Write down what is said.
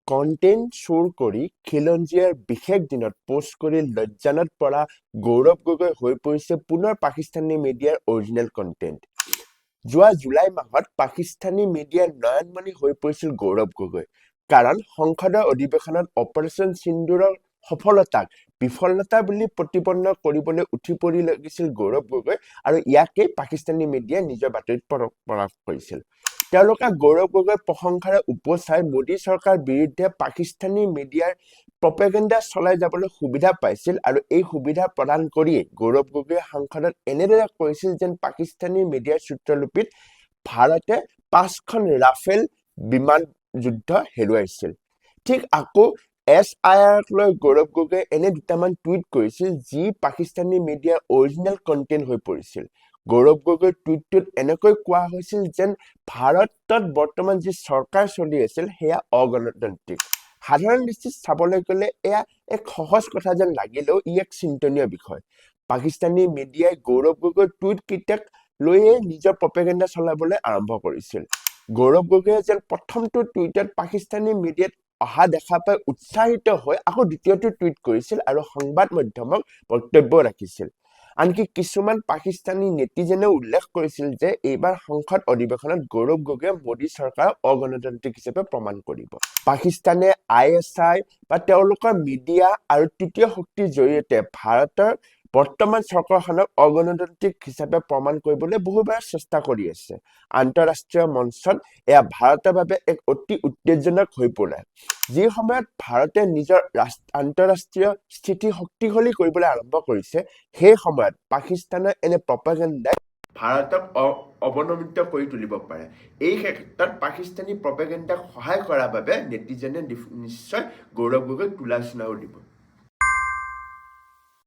Content চোৰ কৰি খিলঞ্জীয়াৰ বিশেষ দিনত পোষ্ট কৰি লজ্জানত পৰা গৌৰৱ গগৈ হৈ পৰিছে পুনৰ পাকিস্তানী মিডিয়াৰ অৰিজিনেল কণ্টেণ্ট। যোৱা জুলাই মাহত পাকিস্তানী মিডিয়াৰ নয়নমণি হৈ পৰিছিল গৌৰৱ গগৈ। কাৰণ সংসদৰ অধিৱেশনত অপাৰেচন সিন্দুৰৰ সফলতাক বিফলতা বুলি প্ৰতিপন্ন কৰিবলৈ উঠি পৰি লাগিছিল গৌৰৱ গগৈ আৰু ইয়াকেই পাকিস্তানী মিডিয়াই নিজৰ বাতৰিত প্ৰকাশ কৰিছিল। তেওঁলোকে গৌৰৱ গগৈৰ প্ৰশংসাৰে উপচাই মোদী চৰকাৰৰ বিৰুদ্ধে পাকিস্তানী মিডিয়াৰ প্ৰপেগেণ্ডা চলাই যাবলৈ সুবিধা পাইছিল আৰু এই সুবিধা প্ৰদান কৰিয়েই গৌৰৱ গগৈয়ে সংসদত এনেদৰে কৈছিল যেন পাকিস্তানী মিডিয়াৰ সূত্ৰলিপিত ভাৰতে 5খন ৰাফেল বিমান যুদ্ধ হেৰুৱাইছিল। ঠিক আকৌ SIRক লৈ গৌৰৱ গগৈয়ে এনে দুটামান টুইট কৰিছিল যি পাকিস্তানী মিডিয়াৰ অৰিজিনেল কণ্টেণ্ট হৈ পৰিছিল। গৌৰৱ গগৈৰ টুইটটোত এনেকৈ কোৱা হৈছিল যেন ভাৰতত বৰ্তমান যি চৰকাৰ চলি আছিল সেয়া অগণতান্ত্ৰিক। সাধাৰণ দৃষ্টিত চাবলৈ গ'লে এয়া এক সহজ কথা যেন লাগিলেও ই এক চিন্তনীয় বিষয়। পাকিস্তানী মিডিয়াই গৌৰৱ গগৈৰ টুইট কেইটাক লৈয়ে নিজৰ প্ৰপেগেণ্ডা চলাবলৈ আৰম্ভ কৰিছিল। গৌৰৱ গগৈয়ে যেন প্ৰথমটো টুইটত পাকিস্তানী মিডিয়াত অহা দেখা পাই উৎসাহিত হৈ আকৌ দ্বিতীয়টো টুইট কৰিছিল আৰু সংবাদ মাধ্যমক বক্তব্য ৰাখিছিল। আনকি কিছুমান পাকিস্তানী নেটিজেনেও উল্লেখ কৰিছিল যে এইবাৰ সংসদ অধিৱেশনত গৌৰৱ গগৈয়ে মোদী চৰকাৰক অগণতান্ত্ৰিক হিচাপে প্ৰমাণ কৰিব। পাকিস্তানে ISI বা তেওঁলোকৰ মিডিয়া আৰু তৃতীয় শক্তিৰ জৰিয়তে ভাৰতৰ বৰ্তমান চৰকাৰখনক অগণতান্ত্ৰিক হিচাপে প্ৰমাণ কৰিবলৈ বহুবাৰ চেষ্টা কৰি আছে। আন্তঃৰাষ্ট্ৰীয় মঞ্চত এয়া ভাৰতৰ বাবে এক অতি উত্তেজনক হৈ পৰে। যি সময়ত ভাৰতে নিজৰ আন্তঃৰাষ্ট্ৰীয় স্থিতি শক্তিশালী কৰিবলৈ আৰম্ভ কৰিছে সেই সময়ত পাকিস্তানৰ এনে প্ৰপেগেণ্ডাই ভাৰতক অৱনমিত কৰি তুলিব পাৰে। এই ক্ষেত্ৰত পাকিস্তানী প্ৰপেগেণ্ডাক সহায় কৰাৰ বাবে নেটিজেনে নিশ্চয় গৌৰৱ গগৈক তুলা চুনাও দিব।